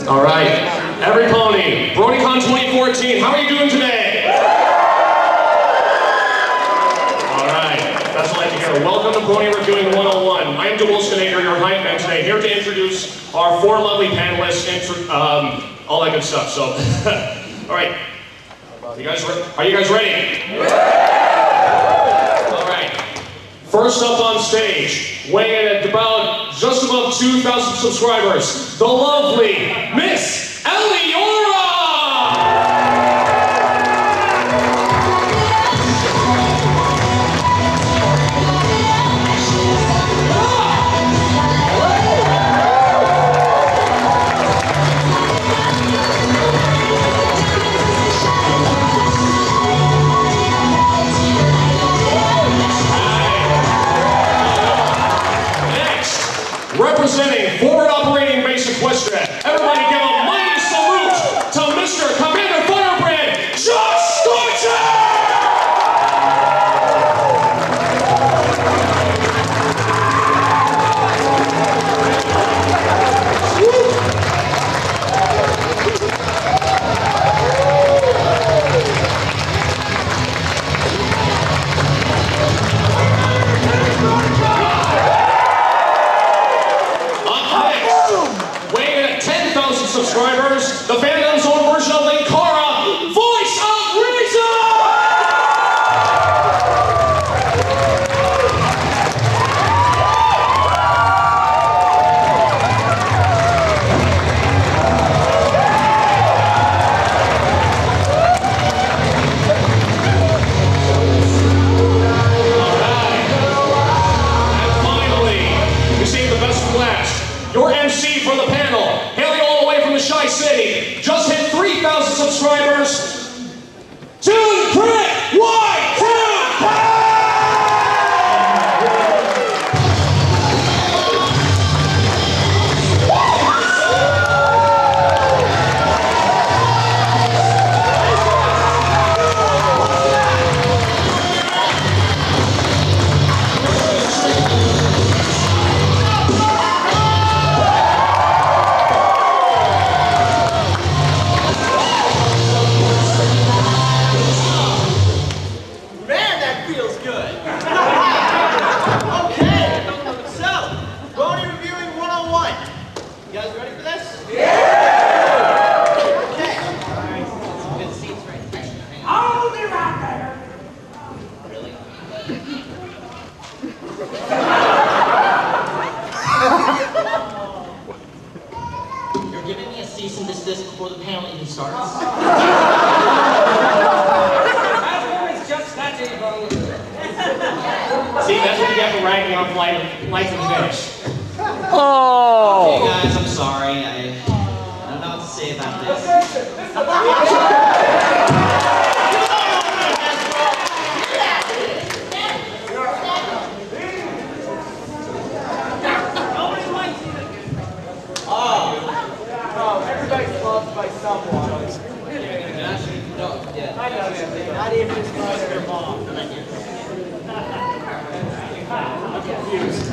All right, every pony, Bronycon 2014, how are you doing today? All right, that's what I like to hear. Welcome to Pony Reviewing 101. I am your hype man today, here to introduce our four lovely panelists, all that good stuff. So, all right, are you guys ready? All right, first up on stage, weighing in at about just above 2,000 subscribers, the lovely Miss Eliora! Representing Forward Operating Base Equestria, everybody give a mighty salute to Mr. Commander Firebrand, Josh Scorcher! Subscribers, the fandom's own version of Linkara, Voice of Reason! Alright. And finally, you see the best of last, your MC for the panel, hailing all the way from the Shy City, just hit 3,000 subscribers, ToonKriticY2K! Before the panel even starts. See, that's what you get for ragging on flights and fish. Oh! Okay, guys, I'm sorry. I don't know what to say about this. Everybody's loved by someone. I know, not even his mother or mom. I'm confused.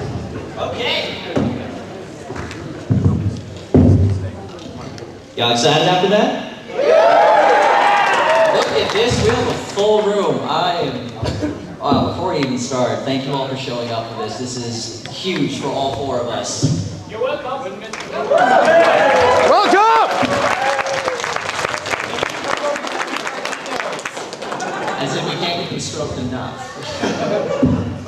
Okay. Y'all excited after that? Look at this, we have a full room. Before we even start, thank you all for showing up for this. This is huge for all four of us. You're welcome. Welcome! As if we can't get stroked enough.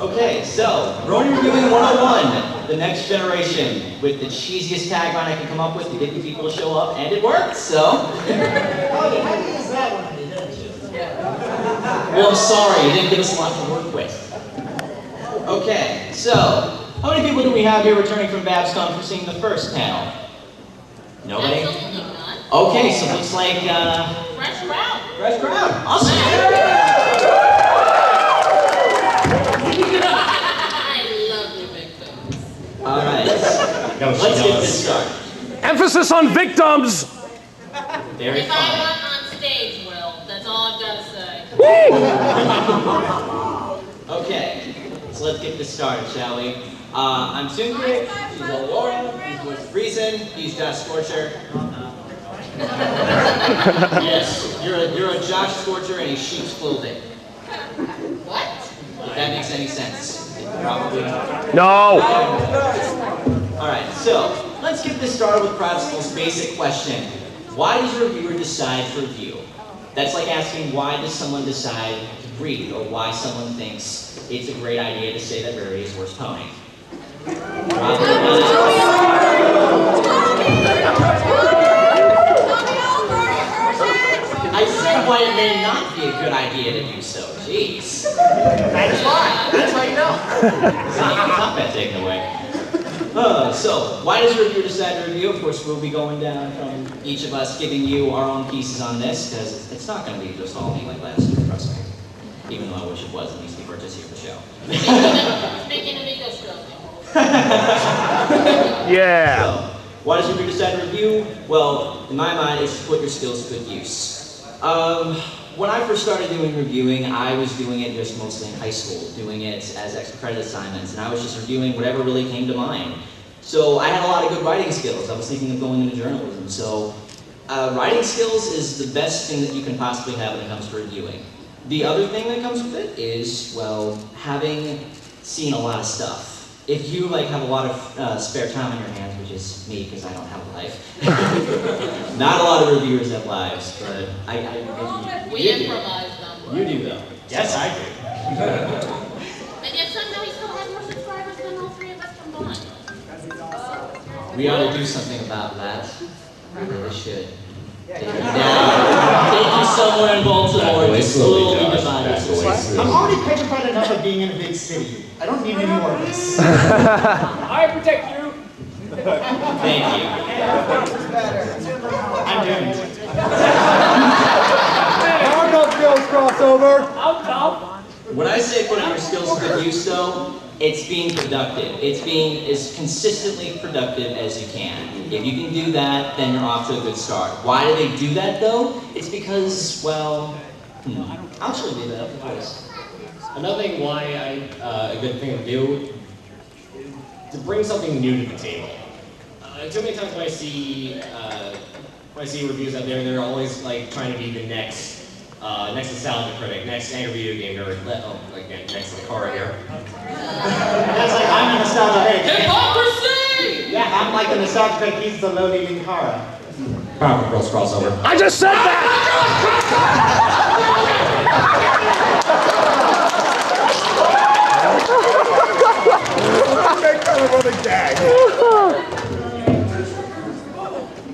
Okay, so, Brony Reviewing 101, the next generation, with the cheesiest tagline I can come up with to get you people to show up, and it worked, so. Well, I'm sorry, you didn't give us a lot to work with. Okay, so, how many people do we have here returning from BabsCon for seeing the first panel? Nobody? Absolutely none. Okay, so looks like, Fresh crowd. fresh crowd. Awesome. I love you, victims. Alright, let's get this started. Emphasis on victims! Very If fun. I want on stage, Will, that's all Okay, so let's get this started, shall we? I'm ToonKritic, he's Aurora, he's Voice of Reason, he's Josh Scorcher. Yes, you're a Josh Scorcher in a sheep's clothing. What? If that makes any sense. Probably not. No! Alright, so let's get this started with perhaps the most basic question. Why does a reviewer decide to review? That's like asking why does someone decide to breed, or why someone thinks it's a great idea to say that Rarity is worst pony. I said why it may not be a good idea to do so. Jeez. That's why. That's how you know. It's not that taken away. So, why does a reviewer decide to review? Of course, we'll be going down from each of us giving you our own pieces on this, because it's not going to be just all me like last year, trust me. Even though I wish it was, at least before just here for the show. Making an ego stroke. Yeah. So, why does a reviewer decide to review? Well, in my mind, it's to put your skills to good use. When I first started doing reviewing, I was doing it just mostly in high school, doing it as extra credit assignments, and I was just reviewing whatever really came to mind. So I had a lot of good writing skills. I was thinking of going into journalism. So writing skills is the best thing that you can possibly have when it comes to reviewing. The other thing that comes with it is, well, having seen a lot of stuff. If you have a lot of spare time on your hands, which is me because I don't have a life. Not a lot of reviewers have lives, but We improvise them. You do though. Yes, I do. And yet somehow he still has more subscribers than all three of us combined. We ought to do something about that. We really should. Take you somewhere in Baltimore to slowly divide us. I'm already petrified enough of being in a big city. I don't need any more of this. I protect you. Thank you. I'm doomed. I'm not skills crossover. I'm tough. When I say putting your skills to good use, though, it's being productive. It's being as consistently productive as you can. If you can do that, then you're off to a good start. Why do they do that, though? It's because, well, I'll actually leave that up to Chris. Another thing why a good thing to do is to bring something new to the table. Too many times when I see reviews out there, they're always trying to be the next nostalgia critic, next angry video game nerd. Next to the car right here. That's like I'm the nostalgia critic. Hypocrisy! Yeah, I'm like the nostalgia critic. He's the lowly Linkara. Powerful Girls crossover. I just said that!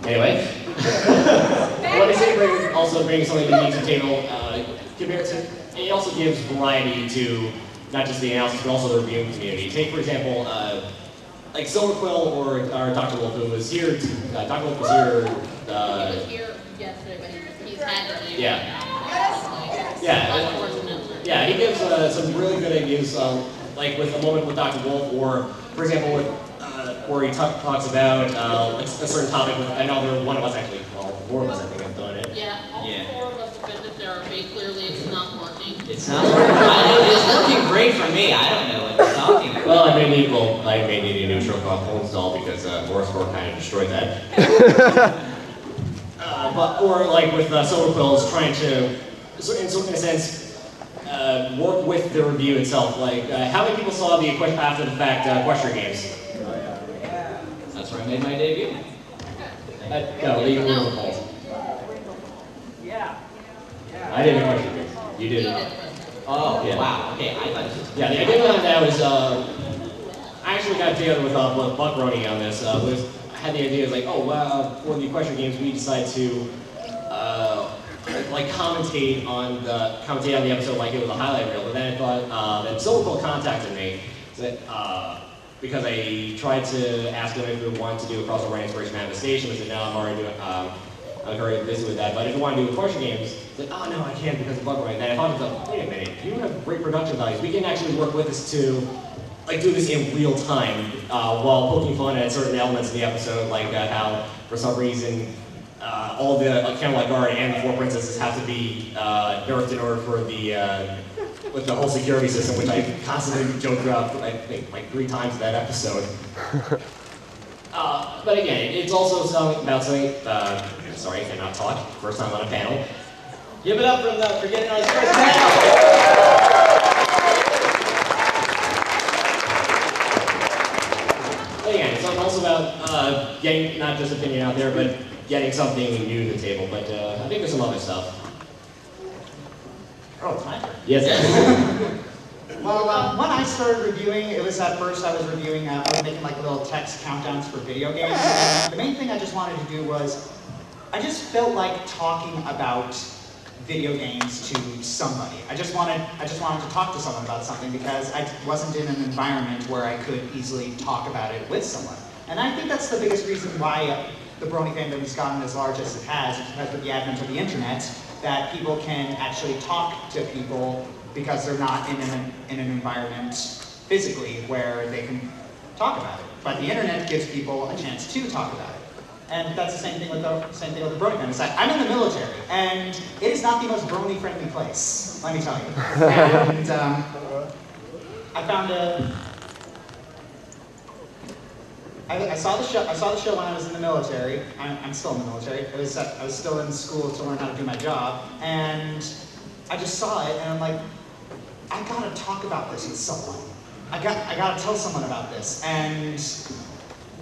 Anyway, when I say also bringing something unique to the table, compared to, it also gives variety to not just the analysis, but also the reviewing community. Take, for example, like Silver Quill or Dr. Wolf, who was here. Dr. Wolf was here. He was here yesterday, but he's had to leave. Yeah. Unfortunately. Yeah, he gives some really good ideas, like with a moment with Dr. Wolf, or for example, with where he talks about a certain topic with another one of us actually, well, four of us I think have done it. Yeah, all four of us have been to therapy. Clearly, it's not working. It's not working. It's working great for me. I don't know what you're talking about. Well, I may need a new Trocoff install because Morriscore kind of destroyed that. Or like with Silver Quill is trying to, in a sense, work with the review itself. Like, how many people saw the after the fact question games? That's where I made my debut. No, the original polls. Yeah. I did the question games. You did it. Oh, Yeah. wow. Okay, I thought it was. Yeah, the idea behind that was, I actually got together with Brony on this. I had the idea like, oh, for the question games, we decided to commentate on the episode like it was a highlight reel. But then I thought that Silver Quill contacted me because I tried to ask them if we wanted to do a crossover inspiration manifestation. I said, no, I'm very busy with that. But if you want to do question games, it's like, oh no, I can't because of Brony. And then I thought to myself, wait a minute, you have great production values. We can actually work with this to do this in real time while poking fun at certain elements of the episode, like how for some reason all the Candlelight Guard and the 4 princesses have to be nerfed in order for the with the whole security system, which I constantly joke about, I think, like 3 times in that episode. But again, it's also about something, sorry, I cannot talk, first time on a panel. Give it up for getting on his first panel. But again, it's also about getting not just opinion out there, but getting something new to the table. But I think there's some other stuff. Oh, timer. Yes. Well, when I started reviewing, it was at first I was reviewing, I was making like little text countdowns for video games. And the main thing I just wanted to do was, I just felt like talking about video games to somebody. I just wanted to talk to someone about something because I wasn't in an environment where I could easily talk about it with someone. And I think that's the biggest reason why the Brony fandom has gotten as large as it has, is because with the advent of the internet, that people can actually talk to people because they're not in an environment physically where they can talk about it. But the internet gives people a chance to talk about it. And that's the same thing with the Brony fandom. It's like, I'm in the military, and it is not the most Brony-friendly place, let me tell you. And I found I saw the show when I was in the military. I'm still in the military. I was still in school to learn how to do my job, and I just saw it, and I'm like, I gotta talk about this with someone. I gotta tell someone about this, and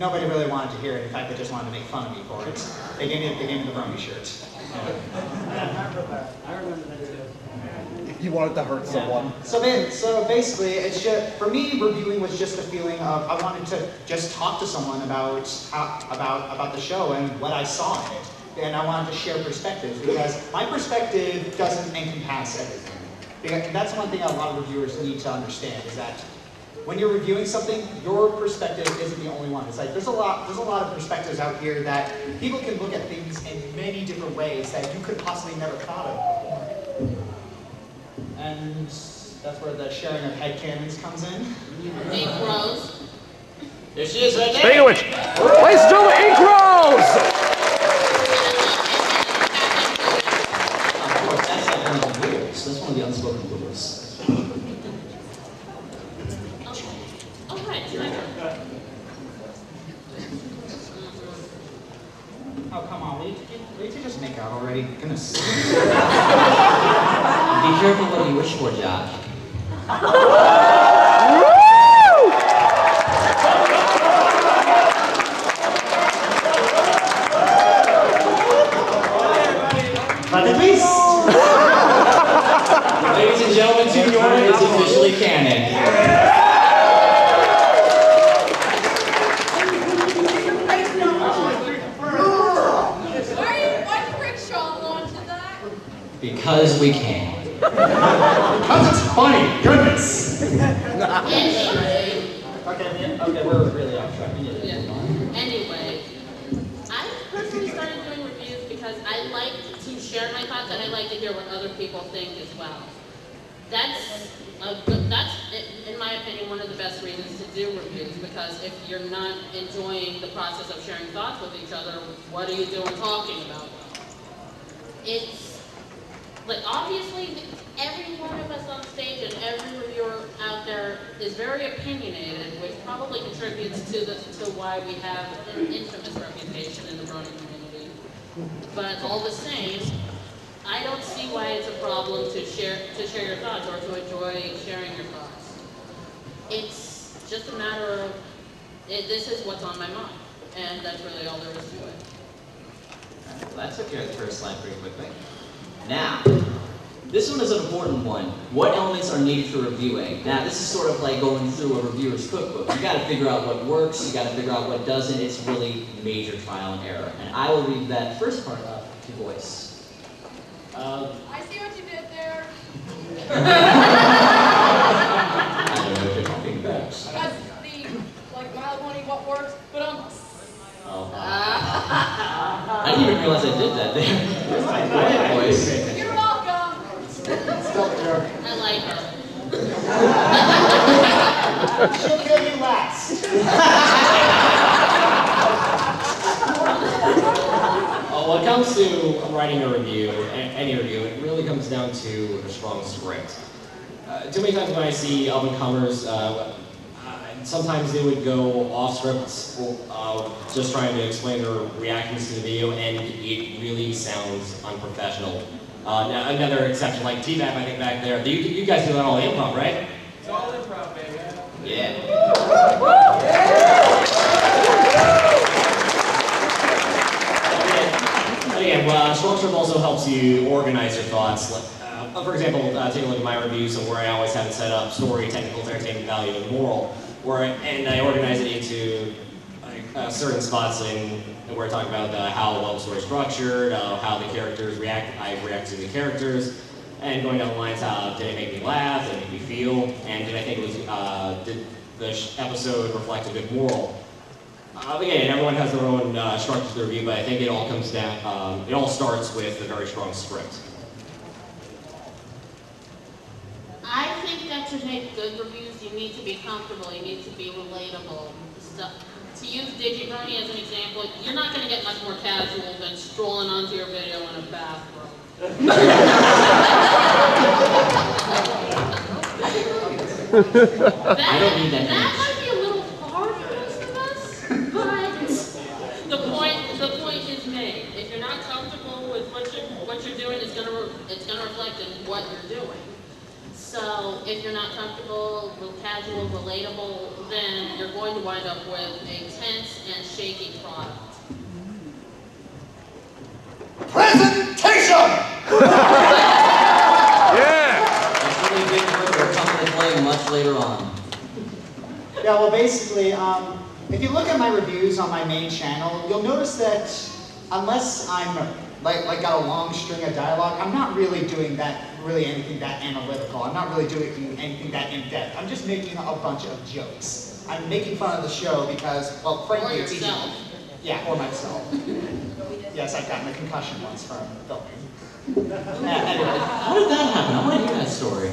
nobody really wanted to hear it. In fact, they just wanted to make fun of me for it. They gave me the Brony shirt. I remember that too. You wanted to hurt someone. So basically, it's just, for me, reviewing was just a feeling of I wanted to just talk to someone about the show and what I saw in it, and I wanted to share perspectives because my perspective doesn't encompass everything. Because that's one thing a lot of reviewers need to understand is that when you're reviewing something, your perspective isn't the only one. It's like there's a lot of perspectives out here that people can look at things in many different ways that you could possibly never thought of before. And that's where the sharing of headcanons comes in. Ink Rose. There she is right there. Speaking of which, ladies and gentlemen, Ink Rose! Of course, that's like one of the rules. That's one of the unspoken rules. Oh, come on, will you two just make out already? Goodness. Be careful what you wish for, Josh. But at least. Ladies and gentlemen, ToonKriticY2K is officially canon. Because we can. Because it's funny, goodness. Anyway. Okay, we're really off track. Anyway, I personally started doing reviews because I like to share my thoughts and I like to hear what other people think as well. That's in my opinion, one of the best reasons to do reviews because if you're not enjoying the process of sharing thoughts with each other, what are you doing talking about? It's like obviously every one of us on stage and every reviewer out there is very opinionated, which probably contributes to why we have an infamous reputation in the Brony community. But all the same, I don't see why it's a problem to share your thoughts or to enjoy sharing your thoughts. It's just a matter of this is what's on my mind, and that's really all there is to it. Well, that took care of the first slide pretty quickly. Now, this one is an important one. What elements are needed for reviewing? Now, this is sort of like going through a reviewer's cookbook. You gotta figure out what works, you gotta figure out what doesn't. It's really major trial and error. And I will read that first part up to voice. I see what you did there. I don't know if you're talking about. That's the, like, My Little Pony, what works, but Oh. I didn't even realize I did that there. There's my quiet voice. you're welcome. I like her. She'll kill you last. Oh when it comes to writing a review, any review, it really comes down to a strong script. Too many times when I see up-and-comers, sometimes they would go off script, just trying to explain their reactions to the video, and it really sounds unprofessional. Now, another exception, like T-Map, I think back there, you guys do that all improv, right? It's all improv, baby. Yeah. Again, strong script also helps you organize your thoughts. For example, take a look at my review, so where I always have it set up: story, technical, entertainment value, and moral. And I organize it into certain spots where I talk about how well the story is structured, how the characters react. I react to the characters, and going down the lines, did it make me laugh? Did it make me feel? And did I think it was did the episode reflect a good moral? Again, everyone has their own structure to the review, but I think it all comes down. It all starts with a very strong script. I think that to make good reviews, you need to be comfortable, you need to be relatable. To use Brony as an example, you're not going to get much more casual than strolling onto your video in a bathroom. I don't need that That might be a little hard for most of us, but the point is made. If you're not comfortable with what you're doing, it's gonna reflect in what you're doing. So if you're not comfortable, casual, relatable, then you're going to wind up with a tense and shaky product. Presentation! Yeah! That's really big word we're coming to play much later on. Yeah, well, basically, if you look at my reviews on my main channel, you'll notice that unless I'm like got a long string of dialogue, I'm not really doing anything that analytical. I'm not really doing anything that in-depth. I'm just making a bunch of jokes. I'm making fun of the show because, well, frankly, it's easy. Yeah, or myself. Yes, I've gotten a concussion once from filming. Anyway. How did that happen? I want to hear that story.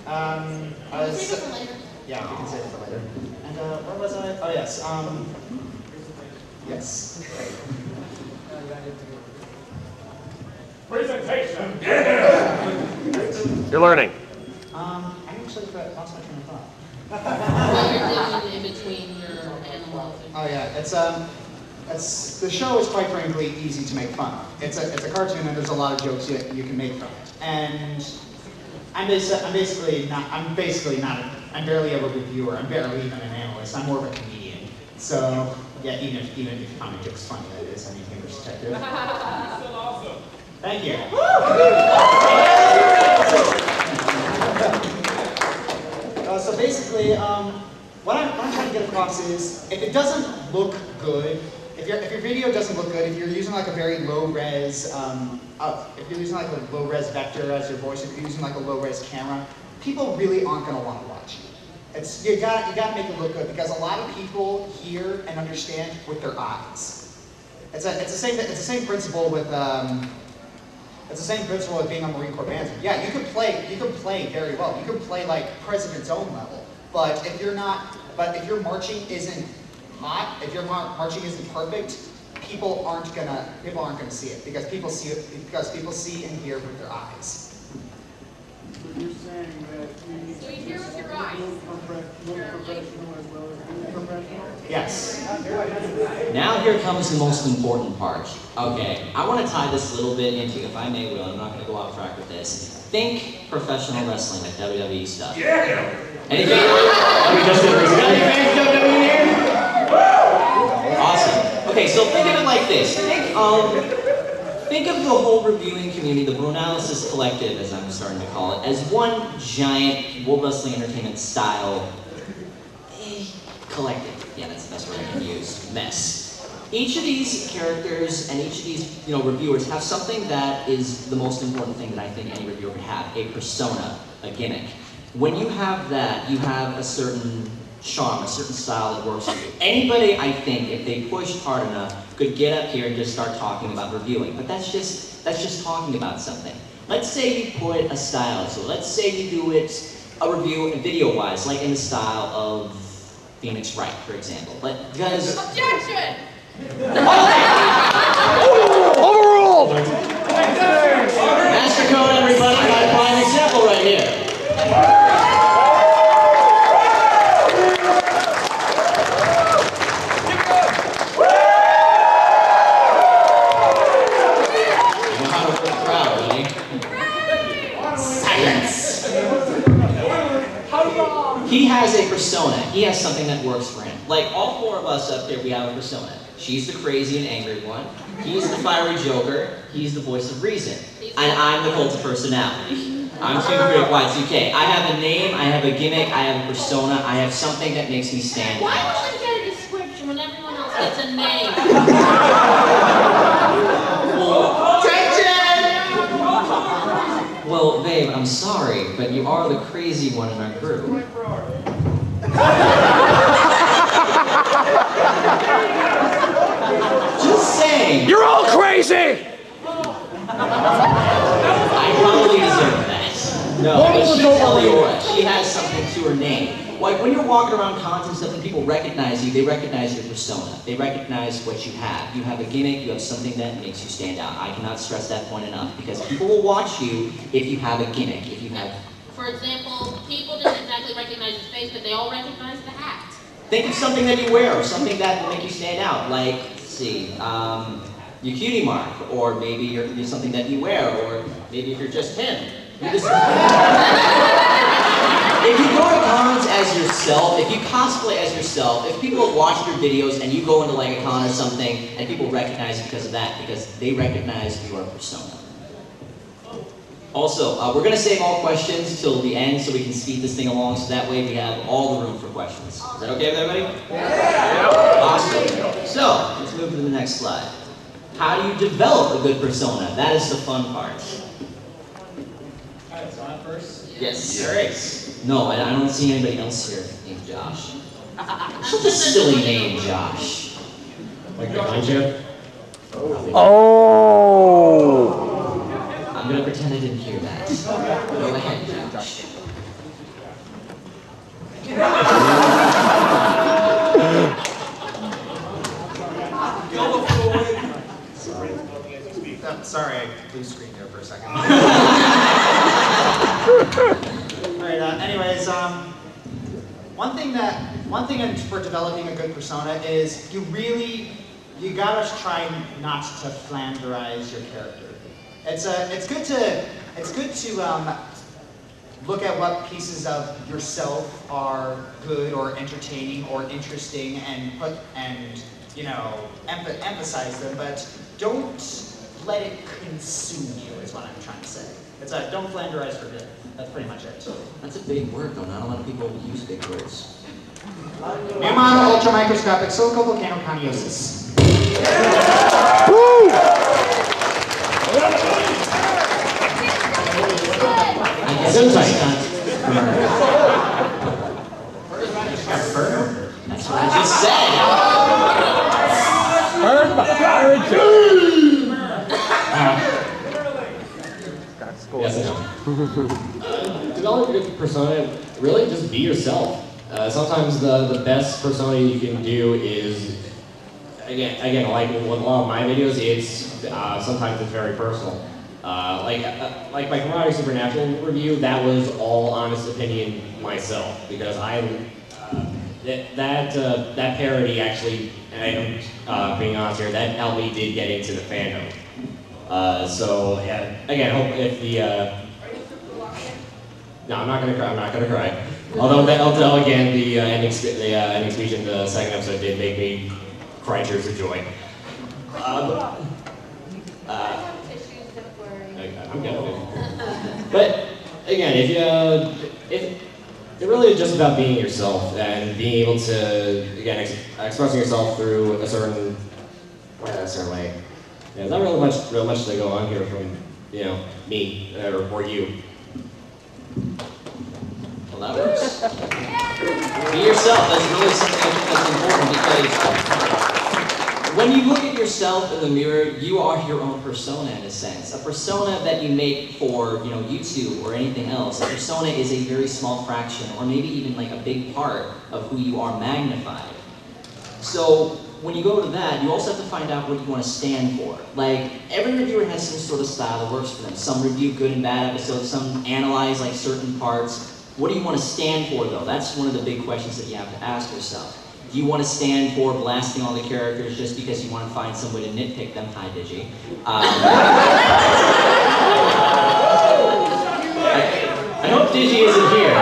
I was... Save it for later. Yeah, we can save it for later. And where was I? Oh, yes. Yes. Presentation. You're learning. I actually lost my train of thought. What you're doing in between your animals. Oh yeah, it's the show is quite frankly easy to make fun of. It's a cartoon and there's a lot of jokes you can make from it. And I'm basically not. I'm barely a reviewer. I'm barely even an analyst. I'm more of a comedian. So yeah, even if you find my jokes funny, that is. I mean, English detective. Still awesome. Thank you. So basically, what I'm trying to get across is, if it doesn't look good, if your video doesn't look good, if you're using like a very low res, if you're using like a low res vector as your voice, if you're using like a low res camera, people really aren't going to want to watch you. You got to make it look good because a lot of people hear and understand with their eyes. It's the same principle with. It's the same principle as being a Marine Corps bandsman. Yeah, you could play very well. You could play like President's Own level. But if your marching isn't hot, if your marching isn't perfect, people aren't gonna see it because people see and hear with their eyes. So you're saying that you need So you hear with your eyes. look professional as well as being professional? Yes. Now here comes the most important part. Okay, I want to tie this a little bit into, if I may, Will, I'm not going to go off track with this. Think professional wrestling, like WWE stuff. Yeah. Any fans? Any fans of WWE here? Awesome. Okay, so think of it like this. Think of the whole reviewing community, the Bronycon Collective, as I'm starting to call it, as one giant World Wrestling Entertainment style collective. Yeah, that's the best word I can use. Mess. Each of these characters and each of these reviewers have something that is the most important thing that I think any reviewer could have, a persona, a gimmick. When you have that, you have a certain charm, a certain style that works for you. Anybody, I think, if they pushed hard enough, could get up here and just start talking about reviewing. But that's just talking about something. Let's say you put a style, so let's say you do it, a review video-wise, like in the style of Phoenix Wright, for example. But because... Objection! Oh! everybody. I got a prime example right here. You know how to work the crowd, Brony. Silence. He has a persona. He has something that works for him. Like all four of us up here, we have a persona. She's the crazy and angry one. He's the fiery joker. He's the voice of reason. And I'm the cult of personality. I'm ToonKriticY2K. I have a name, I have a gimmick, I have a persona, I have something that makes me stand Why out. don't you get a description when everyone else gets a name? Well, babe, I'm sorry, but you are the crazy one in our group. Just saying. You're all crazy! I probably deserve that. No, but she's tell you what, she has something to her name. Like when you're walking around cons and stuff and people recognize you, they recognize your persona. They recognize what you have. You have a gimmick, you have something that makes you stand out. I cannot stress that point enough because people will watch you if you have a gimmick, if you have... For example, people didn't exactly recognize his face, but they all recognize the hat. Think of something that you wear, or something that will make you stand out. Like, let's see, your cutie mark, or maybe you're something that you wear, or maybe if you're just him. If you go to cons as yourself, if you cosplay as yourself, if people have watched your videos and you go into like a con or something and people recognize you because of that, because they recognize your persona. Also, we're going to save all questions till the end so we can speed this thing along so that way we have all the room for questions. Is that okay with everybody? Yeah. Awesome. So, let's move to the next slide. How do you develop a good persona? That is the fun part. Alright, so I'm first. Yes. Yes. No, I don't see anybody else here named Josh. Such a silly name, Josh. Like the mind chip? Oh! I'm gonna pretend I didn't hear that. Go ahead, Josh. Sorry, I blue screened there for a second. Alright, anyways, one thing for developing a good persona is you gotta try not to flanderize your character. It's good to look at what pieces of yourself are good or entertaining or interesting and emphasize them, but don't let it consume you is what I'm trying to say. Don't flanderize for good. That's pretty much it. That's a big word, though. Not a lot of people use big words. Pneumon ultramicroscopic silicovolcanoconiosis. Woo! I guess it's not burn. That's what I just said. Burn by Yes, I know. Develop a good persona. Really, just be yourself. Sometimes the best persona you can do is, again, like with a lot of my videos, it's sometimes it's very personal. Like my Camaraderie Supernatural review, that was all honest opinion myself because that parody actually, and I'm being honest here, that helped me did get into the fandom. So yeah, again, hope if the no, I'm not gonna cry. Although again, the ending speech in the second episode did make me cry tears of joy. I'm good. But again, if it really is just about being yourself and being able to again expressing yourself through a certain way. Yeah, there's not real much to go on here from me or you. Well, that works. Be yourself. That's really something I think that's important because when you look at yourself in the mirror, you are your own persona in a sense. A persona that you make for YouTube or anything else. A persona is a very small fraction, or maybe even like a big part of who you are magnified. So when you go to that, you also have to find out what you want to stand for. Like, every reviewer has some sort of style that works for them. Some review good and bad episodes, some analyze like certain parts. What do you want to stand for though? That's one of the big questions that you have to ask yourself. Do you want to stand for blasting all the characters just because you want to find some way to nitpick them? Hi, Digi. I hope Digi isn't here.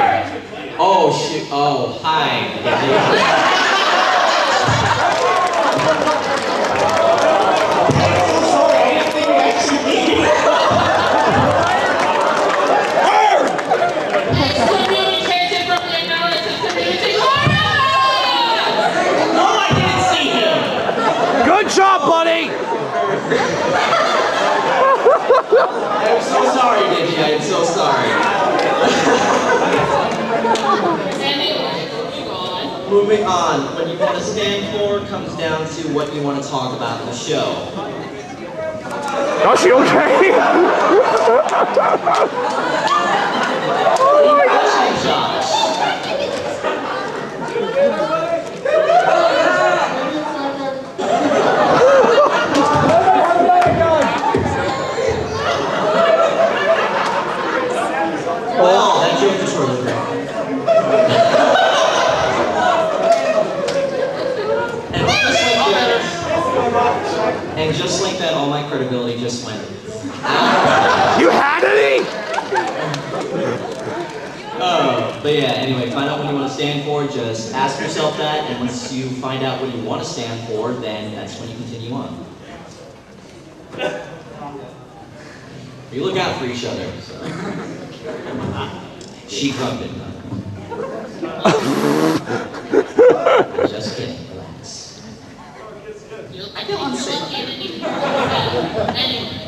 Oh, shoot. Oh, hi, Digi. Good job, buddy! I'm so sorry, Digi. I'm so sorry. Anyway, Moving on. What you want to stand for comes down to what you want to talk about in the show. Is she okay? Josh. Well, that joke is really great. And just like that, all my credibility just went. You had any? But yeah, anyway, find out what you want to stand for, just ask yourself that, and once you find out what you want to stand for, then that's when you continue on. You look out for each other, so. She grubbed it. Just kidding, relax. I feel unsafe. Anyway.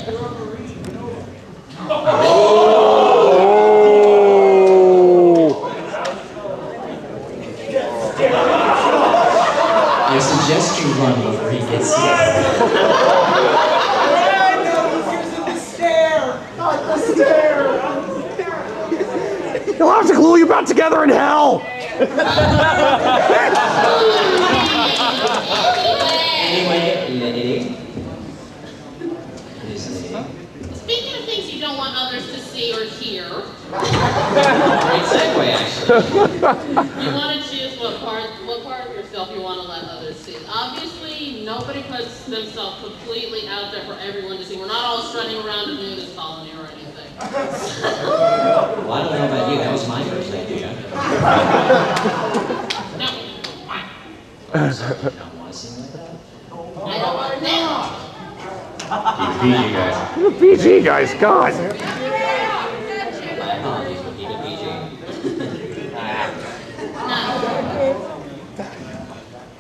I suggest you run before he gets here. He'll have to glue you back together in hell! Anyway, lady. Speaking of things you don't want others to see or hear, Great segue, actually. you want to choose what part of yourself you want to let others see. Obviously, nobody puts themselves completely out there for everyone to see. We're not all strutting around a nudist colony or anything. Well, I don't know about you, that was my first idea. No. Oh, sorry, you don't want to sing like that? I don't want to know. PG guys. You PG guys, God! My apologies for keeping PG. No.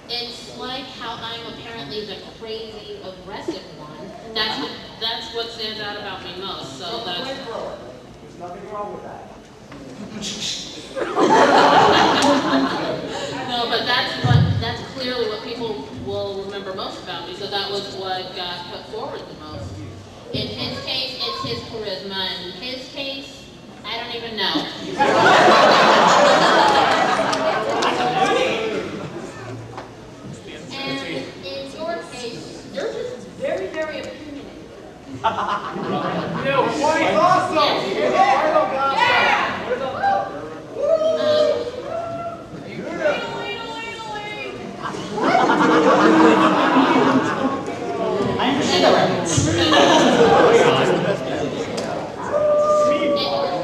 It's like how I'm apparently the crazy, aggressive one. That's what stands out about me most. So that's. There's nothing wrong with that. No, but that's clearly what people will remember most about me. So that was what got put forward the most. In his case, it's his charisma. In his case, I don't even know. And in your case, you're just very, very opinionated. I understand that reference.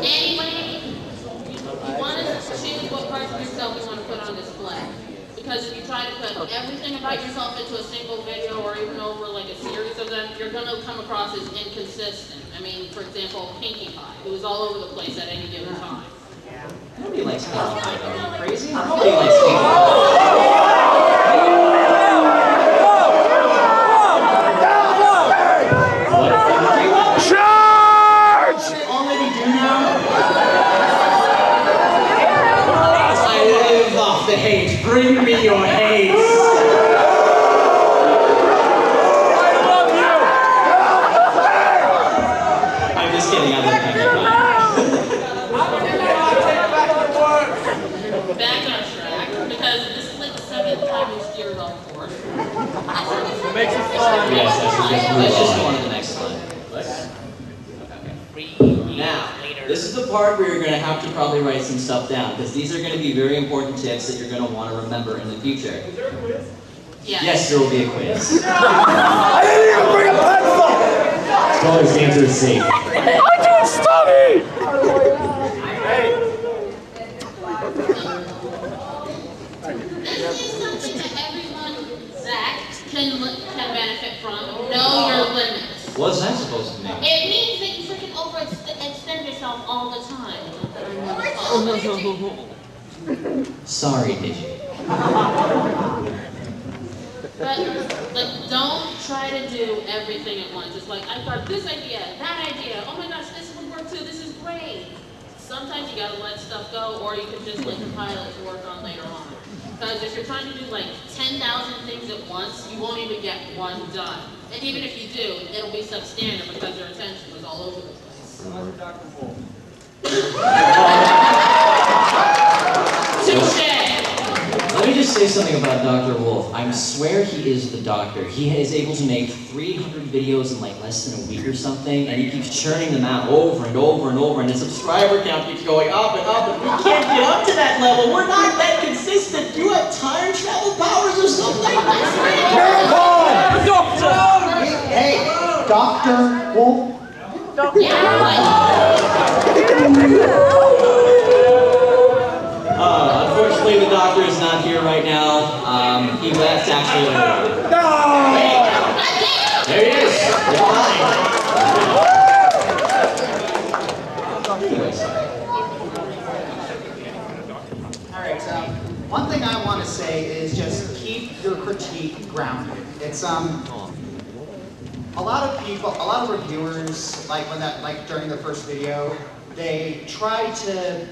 Anyway, you want to choose what parts of yourself you want to put on display. Because if you try to put everything about yourself into a single video or even over like a series of them, you're going to come across as inconsistent. I mean, for example, Pinkie Pie, who was all over the place at any given time. Nobody likes Pinkie Pie, though. Are you crazy? Nobody likes Pinkie Pie. Charge! All that we do now. I live off the hate. Bring me your hate. I'm just kidding. I love Pinkie Pie. Back on track, because this is like the 7th time we steered off course. It makes it fun. Yes, Let's just go on to the next slide. Now, this is the part where you're going to have to probably write some stuff down, because these are going to be very important tips that you're going to want to remember in the future. Is there a quiz? Yes, there will be a quiz. I didn't even bring a pencil! Scholars answer is C. I didn't study! This is something that everyone, Zach, can benefit from. Know your limits. What's that supposed to mean? It means that you freaking overextend yourself all the time. Sorry, Digi. But, like, don't try to do everything at once. It's like, I've got this idea, that idea, oh my gosh, this would work too, this is great. Sometimes you gotta let stuff go, or you can just let the pilot to work on later on. Because if you're trying to do like 10,000 things at once, you won't even get one done. And even if you do, it'll be substandard because your attention was all over the place. Touche! Let me just say something about Dr. Wolf. I swear he is the doctor. He is able to make 300 videos in like less than a week or something, and he keeps churning them out over and over and over, and his subscriber count keeps going up and up, and we can't get up to that level. We're not that consistent. You have time travel powers or something? Hey, Dr. Wolf. Unfortunately, the doctor is not here right now. He left actually. There he is. All right, so one thing I want to say is just keep your critique grounded. It's a lot of people, a lot of reviewers, like during their first video, they try to,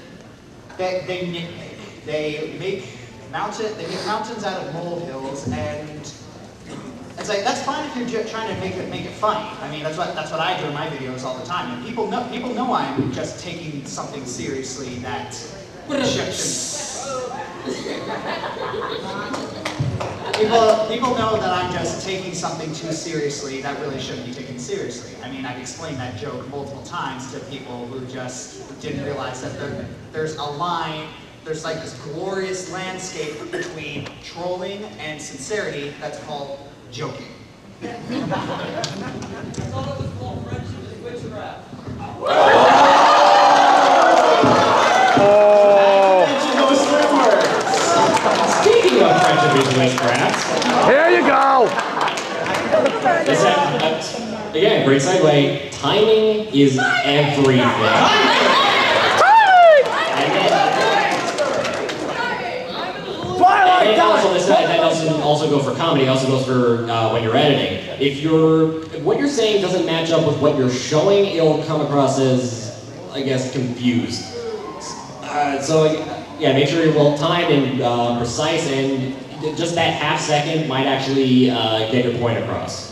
they nitpick. They make mountains out of molehills, and it's like that's fine if you're trying to make it funny. I mean, that's what I do in my videos all the time. And people know I'm just taking something seriously that shouldn't. People know that I'm just taking something too seriously that really shouldn't be taken seriously. I mean, I've explained that joke multiple times to people who just didn't realize that there's a line, there's like this glorious landscape between trolling and sincerity that's called joking. Speaking of friendship is witchcraft, Here you go! again, great segue. Timing is everything. And also, that doesn't also go for comedy. It also goes for when you're editing. If what you're saying doesn't match up with what you're showing, it'll come across as, I guess, confused. So yeah, make sure you're well timed and precise, and just that half second might actually get your point across.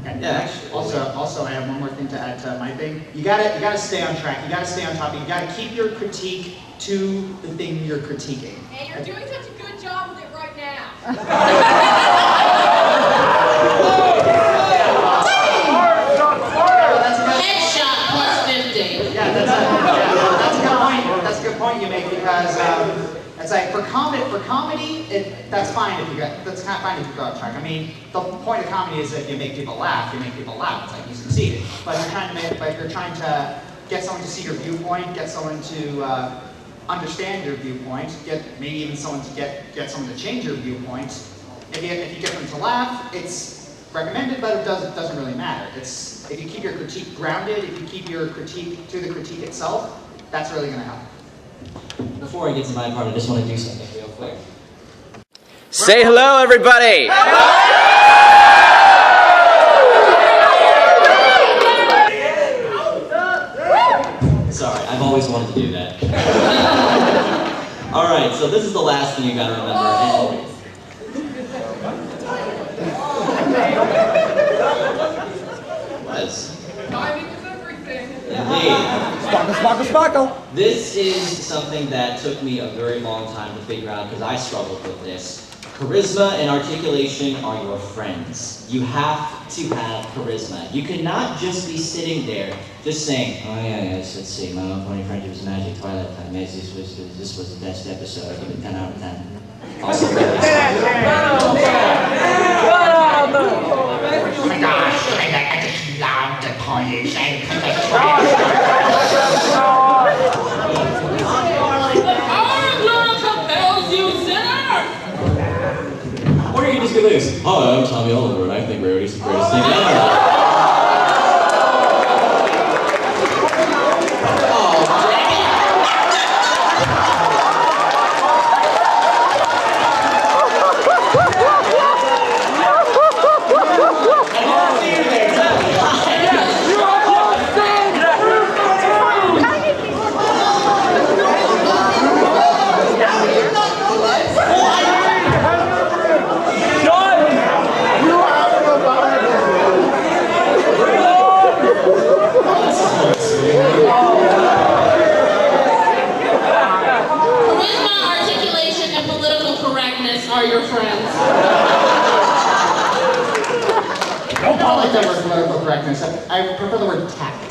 Yeah, also, I have one more thing to add to my thing. You gotta stay on track. You gotta stay on top. You gotta keep your critique to the thing you're critiquing. And you're doing such a good job with it right now. Headshot plus 50. Yeah, that's a good point. That's a good point you make, because it's like for comedy, that's fine if you go on track. I mean, the point of comedy is if you make people laugh, you make people laugh. It's like you succeeded. But you're trying to get someone to see your viewpoint, get someone to understand your viewpoint, maybe even someone to get someone to change your viewpoint. If you get them to laugh, it's recommended, but it doesn't really matter. If you keep your critique grounded, if you keep your critique to the critique itself, that's really going to help. Before I get to my part, I just want to do something real quick. Say hello, everybody! Sorry, I've always wanted to do that. Alright, so this is the last thing you gotta remember. Timing is everything. Indeed. Sparkle! This is something that took me a very long time to figure out, because I struggled with this. Charisma and articulation are your friends. You have to have charisma. You cannot just be sitting there just saying, oh yeah, yes, let's see, My Little Pony Friendship was Magic, Twilight Time, yes, this was the best episode, I give it 10 out of 10. Also, Oh my gosh, I just love the ponies. Or you can just go like this. Hi, I'm Tommy Oliver, and I think Rarity's the greatest thing ever. Are your friends? Don't call it the word political correctness. I prefer the word tact.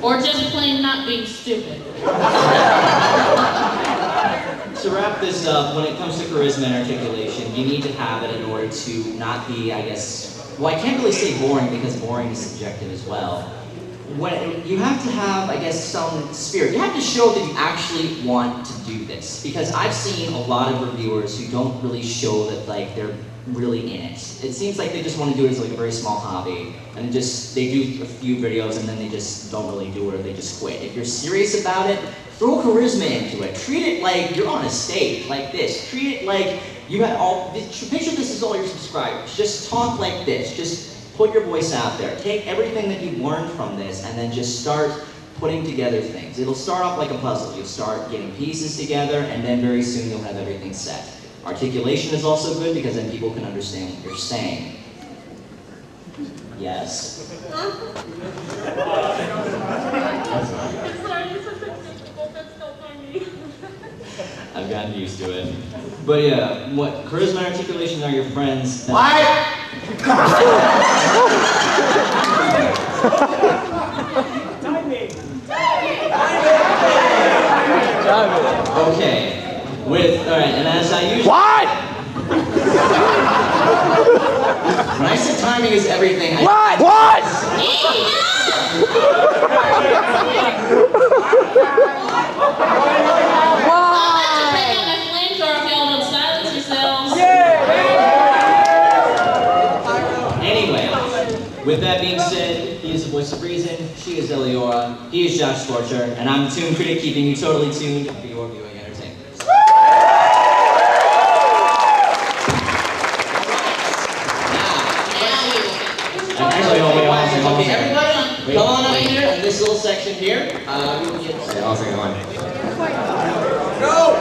Or just plain not being stupid. to wrap this up, when it comes to charisma and articulation, you need to have it in order to not be, I guess, well, I can't really say boring because boring is subjective as well. When you have to have, I guess, some spirit. You have to show that you actually want to do this. Because I've seen a lot of reviewers who don't really show that, like, they're really in it. It seems like they just want to do it as like a very small hobby, and they do a few videos and then they just don't really do it, or they just quit. If you're serious about it, throw charisma into it. Treat it like you're on a stage, like this. Treat it like you had picture this as all your subscribers. Just talk like this. Just put your voice out there. Take everything that you've learned from this and then just start putting together things. It'll start off like a puzzle. You'll start getting pieces together, and then very soon you'll have everything set. Articulation is also good because then people can understand what you're saying. Yes? I've gotten used to it. But yeah, what charisma and articulation are your friends. Okay. Alright, and as I usually... What? When I said timing is everything, What? Anyway, with that being said, he is the voice of reason, she is Eliora, he is Josh Scorcher, and I'm the Toon Critic, keeping you totally tuned for your viewing entertainment. Okay, everybody, come on up here in this little section here. We will get I'll sing the line. Go!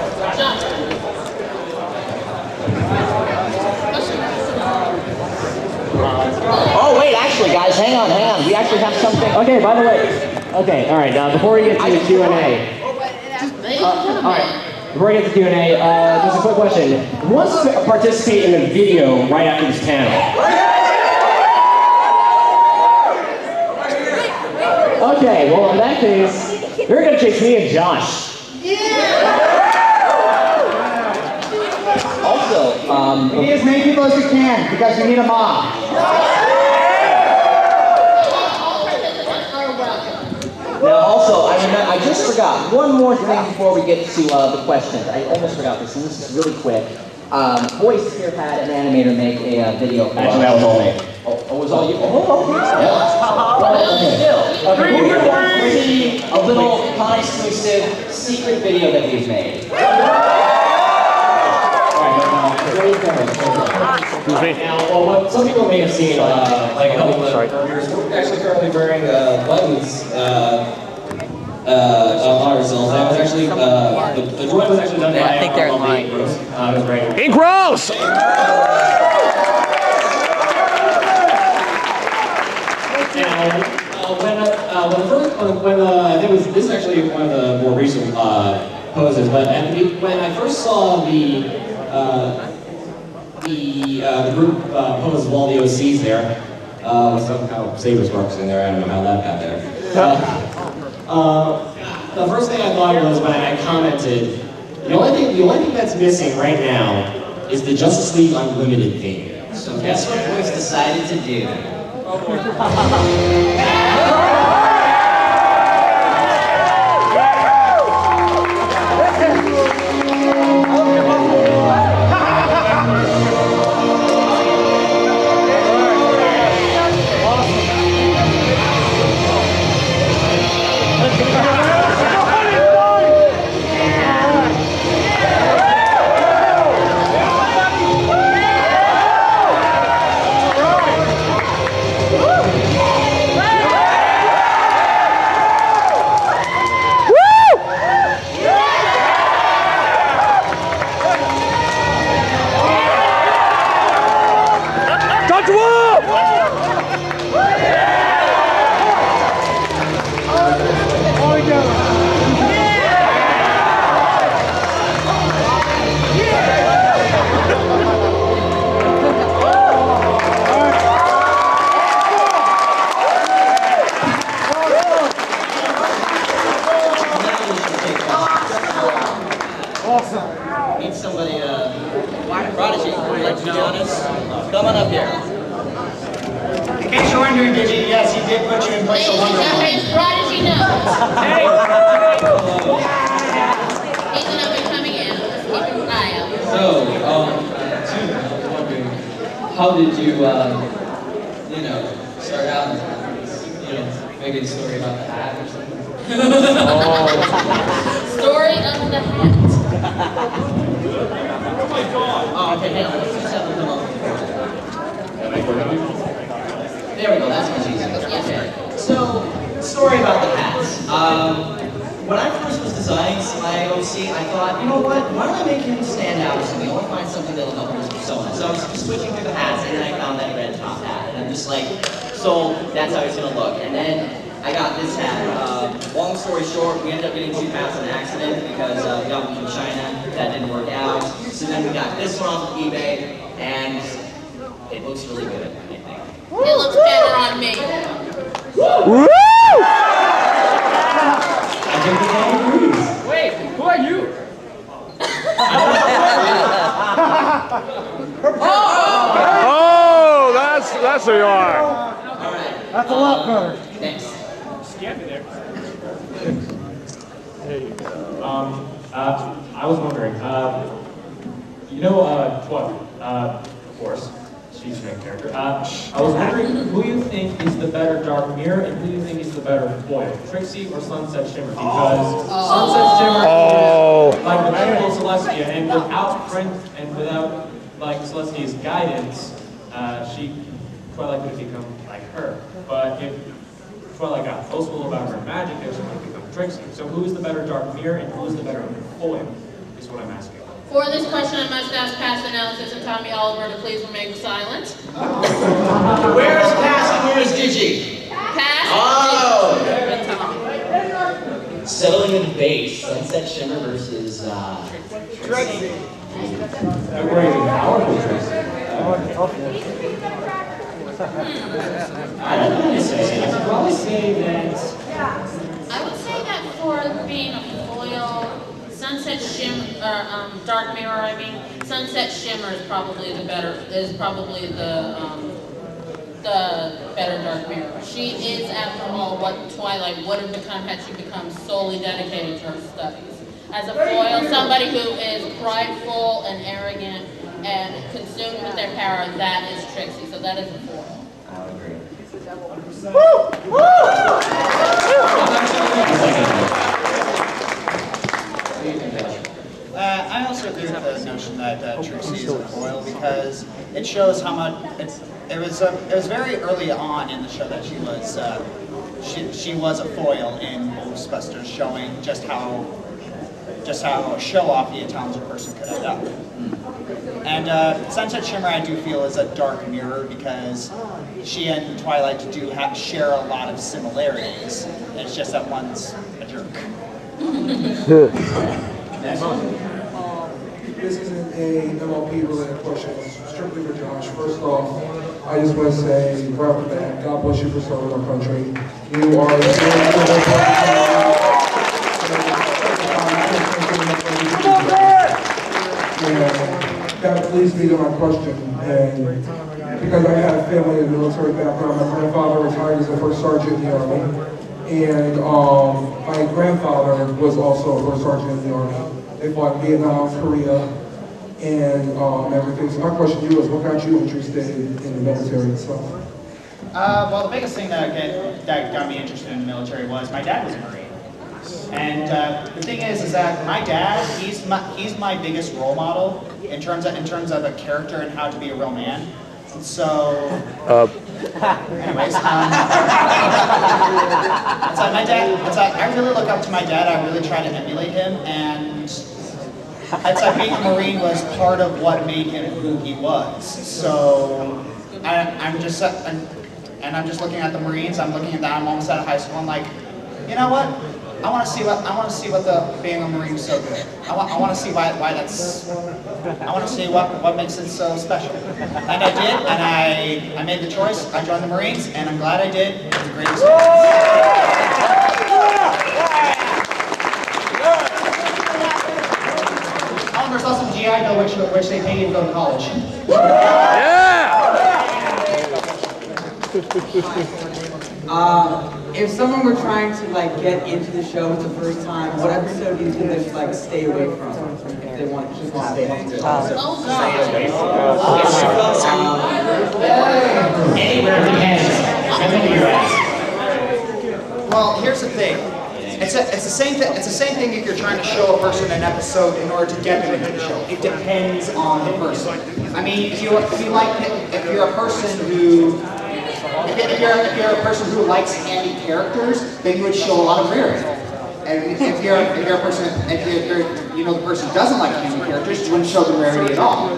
Oh wait, actually, guys, hang on. We actually have something. Okay, by the way. Okay, all right. Before we get to the Q&A. All right. Before we get to Q&A, just a quick question. Who wants to participate in a video right after this panel? Okay, well in that case, you're gonna chase me and Josh. Also, You need as many people as you can because you need a mom. now also, I just forgot one more thing before we get to the questions. I almost forgot this, and this is really quick. Voice here had an animator make a video for Actually, that was all me. Oh, it was all you? Oh, okay. Still. Okay, who wants to see a little non-exclusive secret video that we've made? Now, well, what some people may have seen, like a couple of We're actually currently wearing buttons on ourselves. That was actually the drawing was actually done by. I think they're lying. It was great. Hey, gross! This is actually one of the more recent poses, but when I first saw the the group poses all the OCs there. Somehow Sabres Marks in there, I don't know how that got there. The first thing I thought was when I commented, the only thing that's missing right now is the Justice League Unlimited theme. So guess what boys decided to do? Need somebody, Prodigy, would you like to be honest? Come on up here. In case you're wondering, Digi, yes, he did put you in place of Wonder Woman. His Prodigy knows. He's an up and coming in. Let's keep an eye out. So, Toon, I was wondering, how did you, start out, making a story about the hat or something? Story of the hat. Oh, okay, hang on, let's just have them come up. There we go, that's much easier. Okay. So, story about the hats. When I first was designing my OC, I thought, you know what, why don't I make him stand out or something? I want to find something that'll help his persona. So I was just switching through the hats, and then I found that red top hat. And I'm just like, so that's how he's going to look. And then I got this hat. Long story short, we ended up getting 2 hats on accident because we got one from China. That didn't work out. So then we got this one off of eBay, and it looks really good, I think. It looks better on me. Woo! I think we all agree. Wait, who are you? Oh, that's who you are. That's a lot better. Thanks. I was wondering, of course, she's your main character. I was wondering who you think is the better Dark Mirror and who you think is the better foil, Trixie or Sunset Shimmer? Because Sunset Shimmer is like the magical Celestia, and without like Celestia's guidance, Twilight could have become like her. But if Twilight got boastful about her magic, then she might become Trixie. So who is the better Dark Mirror and who is the better foil? Is what I'm asking. For this question, I must ask past analysis and Tommy Oliver to please remain silent. Where is Cass and where is Digi? Pass. Oh! And Tommy. Settling in base, Sunset Shimmer versus Trixie. You're braving powerful Trixie. I don't know what to say. I would probably say that. I would say that for being a foil, Sunset Shimmer, Dark Mirror, Sunset Shimmer is probably the better Dark Mirror. She is, after all, what Twilight would have become had she become solely dedicated to her studies. As a foil, somebody who is prideful and arrogant and consumed with their power, that is Trixie, so that is a foil. I would agree. I also agree with the notion that Trixie is a foil because it shows how much it was very early on in the show that she was a foil in Ghostbusters, showing just how show-offy a talented person could end up. And Sunset Shimmer, I do feel, is a dark mirror because she and Twilight do share a lot of similarities. It's just that one's a jerk. this isn't a MLP related question, it's strictly for Josh. First off, I just want to say, right off the bat, God bless you for serving our country. You are and that leads me to my question. And because I have a family in the military background, my grandfather retired as a first sergeant in the Army. And my grandfather was also a first sergeant in the Army. They fought in Vietnam, Korea, and everything. So my question to you is, what got you interested in the military and stuff? Well, the biggest thing that got me interested in the military was my dad was a Marine. And the thing is that my dad, he's my biggest role model in terms of a character and how to be a real man. And so, anyways, so my dad, I really look up to my dad. I really try to emulate him, and it's like being a Marine was part of what made him who he was. So I'm just looking at the Marines. I'm looking at that. I'm almost out of high school. I'm like, you know what? I want to see what being a Marine is so good. I want to see why that's. I want to see what makes it so special. And I did, and I made the choice. I joined the Marines, and I'm glad I did. It was a great experience. Oh, there's also GI Bill, which they pay you to go to college. If someone were trying to get into the show for the first time, what episode do you think they should stay away from if they want to keep on staying? Anywhere we can. Well, here's the thing. It's the same thing if you're trying to show a person an episode in order to get them into the show. It depends on the person. I mean, if you're a person who likes handy characters, then you would show a lot of rarity. And if you're a person, the person doesn't like handy characters, you wouldn't show them rarity at all.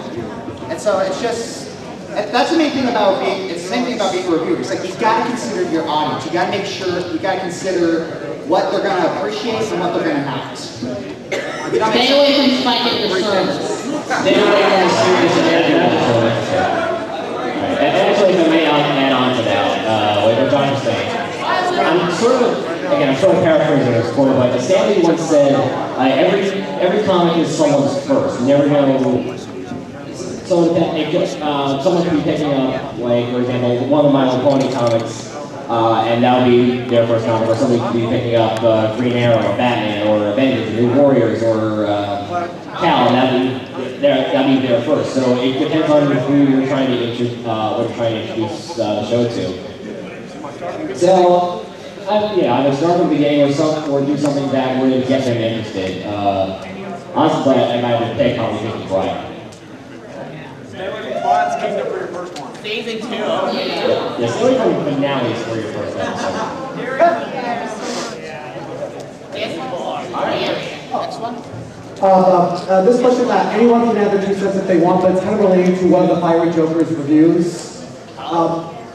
And so it's just, that's the main thing about being, it's the same thing about being a reviewer. It's like, you've got to consider your audience. You got to make sure, you got to consider what they're going to appreciate and what they're going to not. Stay away from spiking your service. Stay away from the serious and actually, if I may add on to that, what John was saying, I'm sort of paraphrasing this quote, but Stanley once said, every comic is someone's first. You never know. Someone could be picking up, for example, one of My Little Pony comics, and that would be their first comic, or somebody could be picking up Green Arrow, or Batman, or Avengers, New Warriors, or Cal, and that'd be their first. So it depends on who you're trying to introduce the show to. So, either start from the beginning or do something that would get them interested. Honestly, I might have picked Harley Quinn Brian. Season 2. Yeah, stay away from finales for your first episode. Next one. This question, anyone can add their 2 cents if they want, but it's kind of related to one of the Fiery Joker's reviews. I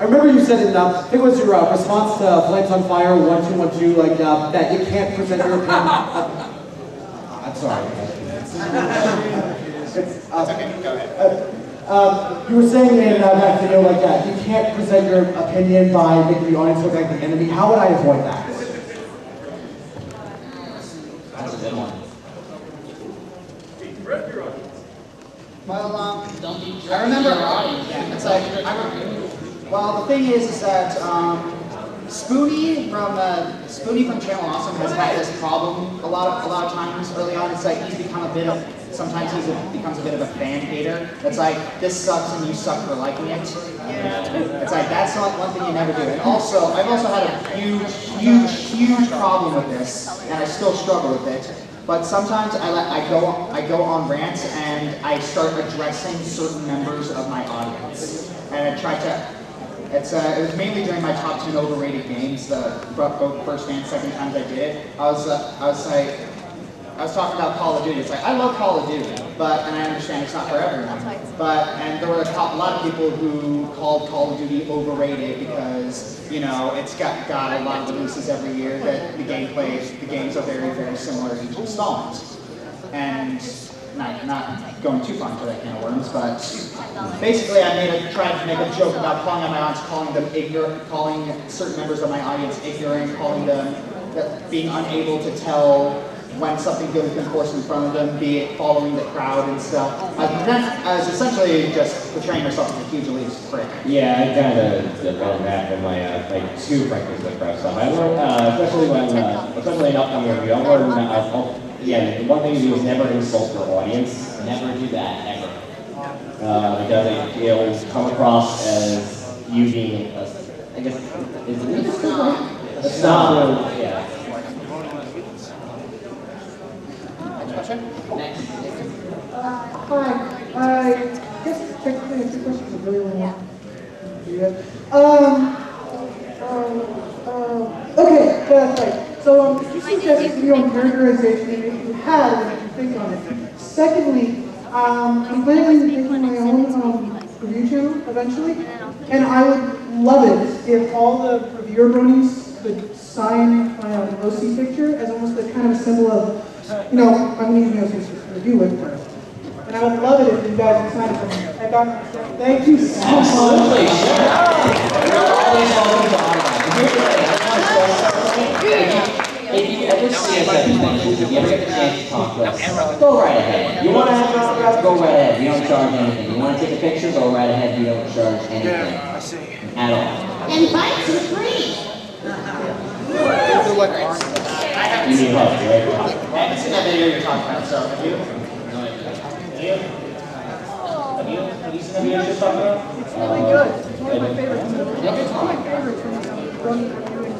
remember you said in, I think it was your response to Flames on Fire 1212, that you can't present your opinion. I'm sorry. It's okay, go ahead. You were saying in that video you can't present your opinion by making the audience look like the enemy. How would I avoid that? That's a good one. Well, I remember. It's like well, the thing is that Spoonie from Channel Awesome has had this problem a lot of times early on. It's like he's become sometimes he becomes a bit of a fan hater. It's like, this sucks and you suck for liking it. It's like, that's not one thing you never do. And also, I've also had a huge problem with this, and I still struggle with it. But sometimes I go on rants and I start addressing certain members of my audience, and I try to. It was mainly during my top 10 overrated games, both first and second times I did it. I was talking about Call of Duty. It's like, I love Call of Duty, and I understand it's not for everyone. And there were a lot of people who called Call of Duty overrated because, it's got a lot of releases every year, that the games are very, very similar to each installment. And not going too far into that can of worms, but basically I tried to make a joke about calling out my audience, calling them ignorant, calling certain members of my audience ignorant, calling them being unable to tell when something good has been forced in front of them, be it following the crowd and stuff. I was essentially just portraying myself as a huge elitist prick. Yeah, I kind of learned that from my two frankness of the crowd stuff. I learned, especially in upcoming review, I learned, the one thing to do is never insult your audience. Never do that, ever. Because it'll come across as you being, I guess, is it a snob? Yeah. Hi. I guess technically it's two questions are really long. Okay, that's right. So you suggested your own characterization, and if you had, what did you think on it? Secondly, I'm planning on making my own review channel eventually, and I would love it if all the reviewer bronies could sign my OC picture as almost a kind of a symbol of, I'm going to use my OC to review with her. And I would love it if you guys would sign it for me. Thank you so much. Absolutely, sure. You're always welcome to If you ever see us at conventions, if you ever get the chance to talk to us, go right ahead. You want to have an autograph, go right ahead. We don't charge anything. You want to take a picture, go right ahead. We don't charge anything. At all. And bites are free. You need help, right? I haven't seen that video you're talking about, so have you? Have you seen the video you're talking about? It's really good. It's one of my favorites. It's one of my favorites from the Brony reviewing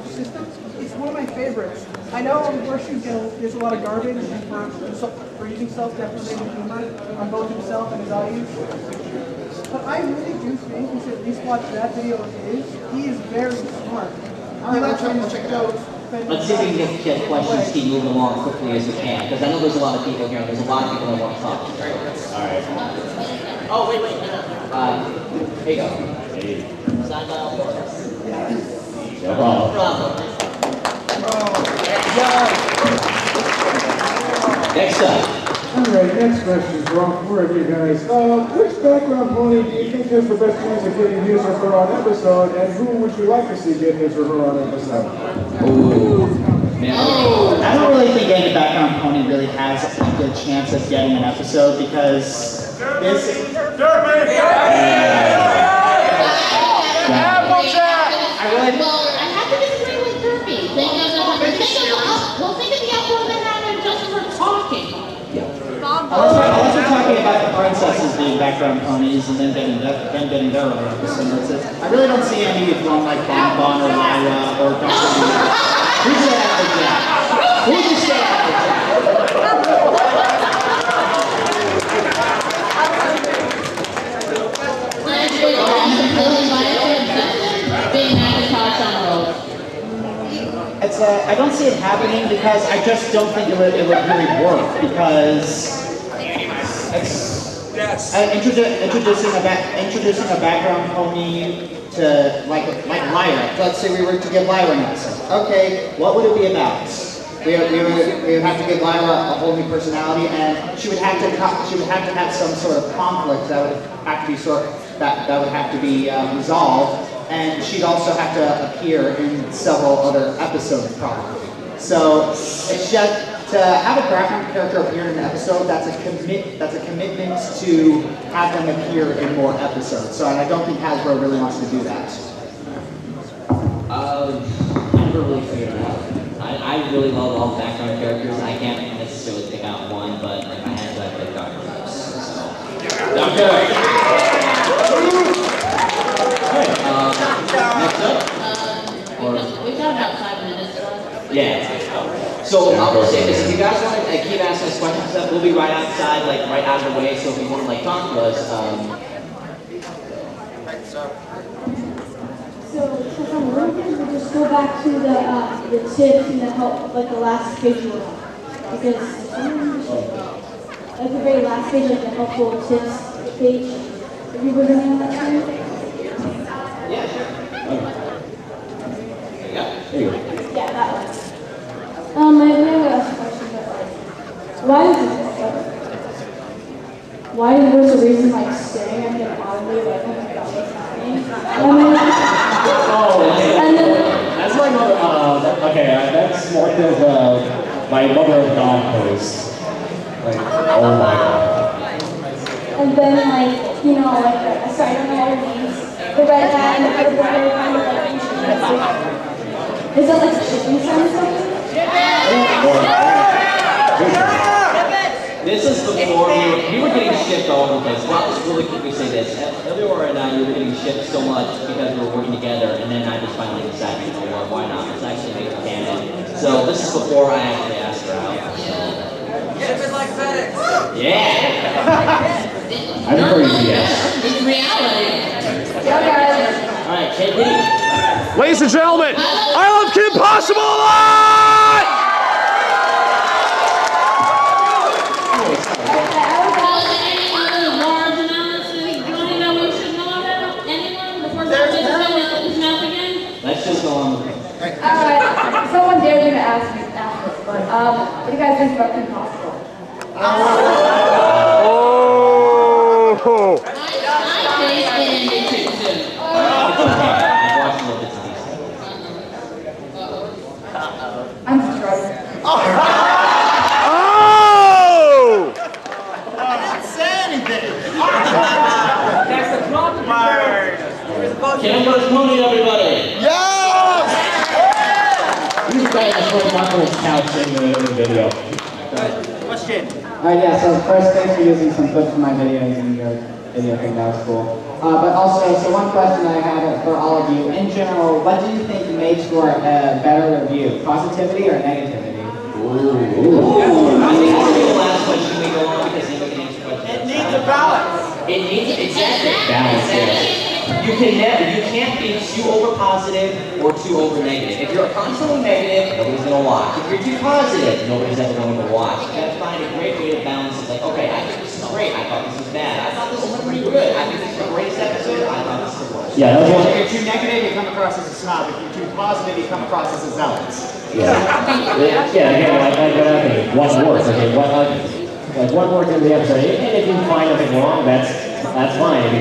system. It's one of my favorites. I know on Horseshoe there's a lot of garbage for using self-deprecating humor on both himself and his audience. But I really do think you should at least watch that video of his. He is very smart. Alright, we'll check it out. Let's see if we can get questions keep moving along quickly as we can, because I know there's a lot of people here, and there's a lot of people that want to talk. All right. Oh, wait. Here you go. Sign by all four. No problem. Next up. Alright, next question is wrong for you guys. Which background pony do you think has the best chance of getting his or her on episode, and who would you like to see get his or her on episode? Ooh. I don't really think any background pony really has a good chance of getting an episode because this. Well, I have to disagree with Derpy. Think of the uproar that happened just for talking. I was talking about the princesses being background ponies and then getting their own episodes. I really don't see any of one like Bon or Lyra or Dr. Who's the actor Jack? Who's the actor I don't see it happening because I just don't think it would really work because introducing a background pony to like Lyra. Let's say we were to give Lyra an episode. Okay, what would it be about? We would have to give Lyra a whole new personality, and she would have to have some sort of conflict that would have to be resolved. And she'd also have to appear in several other episodes, probably. So it's just to have a background character appear in an episode. That's a commitment to have them appear in more episodes. So, and I don't think Hasbro really wants to do that. I never really figured it out. I really love all the background characters. I can't necessarily pick out one, but if I had to, I'd pick Dr. Moose. So. Doctor. Next up? We've got about 5 minutes left. Yeah. So I'll just say this, if you guys want to keep asking us questions and stuff, we'll be right outside, like right out of the way, so if you want to talk to us, So we're going to just go back to the tips and the help, like the last page you were on. Because like the very last page, like the helpful tips page, if you were going on that time. Yeah, sure. There you go. Yeah, that one. I have a question, but why is it why was the reason like staring at him oddly, like, oh my god, what's happening? And then, That's my mother. Okay, that's more of my mother of God post. Like, oh my god. and then like, you know, like I started on all of these. The red hat and the purple hair kind of like you should get like, is that like a shipping sign or something? This is before we were getting shipped all over the place. Well, just really quickly say this. Eleanor and I, we were getting shipped so much because we were working together, and then I just finally decided, you know what, why not? Let's actually make it canon. So this is before I actually asked her out. Ship it like FedEx. Yeah! I'm crazy, yes. It's reality. Alright, KD. Ladies and gentlemen, I love Kim Possible a lot! Let's just go on with it. Alright, someone dared me to ask this, but what do you guys think about Impossible? Oh! I'm struggling. Oh! I didn't say anything. That's the compliment. Kim versus Brony, everybody. Yes! He's playing the first Michael's couch in the video. Question. Yeah, so first, thanks for using some clips from my videos in your video thing, that was cool. But also, so one question I had for all of you, in general, what do you think makes for a better review, positivity or negativity? Ooh. I think this is the last question we go on because then we can answer questions. It needs a balance. It needs exactly balance. Yes. You can't be too over positive or too over negative. If you're constantly negative, nobody's gonna watch. If you're too positive, nobody's ever going to watch. You gotta find a great way to balance it. Like, okay, I think this is great. I thought this was bad. I thought this was pretty good. I think this is the greatest episode. I thought this is the worst. Yeah, If you're too negative, you come across as a snob. If you're too positive, you come across as a zealot. Yeah, again, like one word. Okay, one word in the episode. And if you find nothing wrong, that's fine. If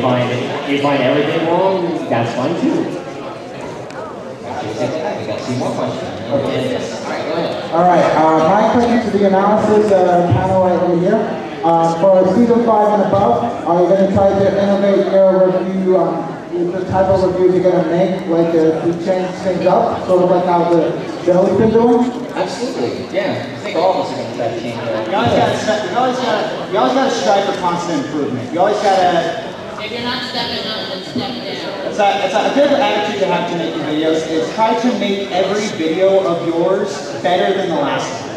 you find everything wrong, that's fine too. We got two more questions. Okay. All right, my question to the analysis panel right over here. For season 5 and above, are you going to try to innovate your review, the type of reviews you're going to make, like to change things up, sort of like how the Joey's been doing? Absolutely, yeah. I think all of us are going to try to change that. You always gotta strive for constant improvement. You always gotta. If you're not stepping up, then step down. It's a good attitude to have to make your videos. Is try to make every video of yours better than the last one.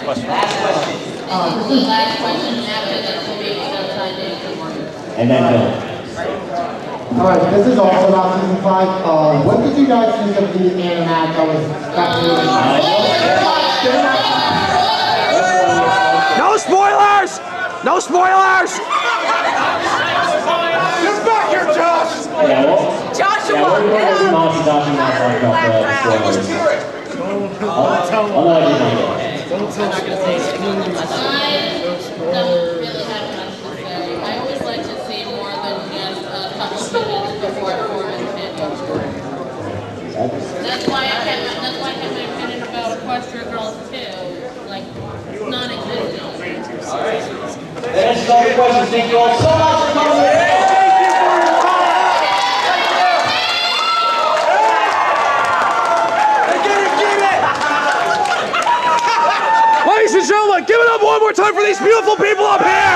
Last question. This is the last question after this will be outside the And then Bill. Alright, this is also about season 5. What did you guys think of the animat that was No spoilers! No spoilers! Get back here, Josh! Yeah, well, Joshua, yeah, we're get going to up. talk about the spoilers. I'll let you know. I don't really have much to say. I always like to see more than just a couple minutes before performance finishes. That's why I kept my opinion about Equestria Girls 2, like, non-existent. Alright. That answers all the questions. Thank you all so much for coming. Ladies and gentlemen, give it up one more time for these beautiful people up here!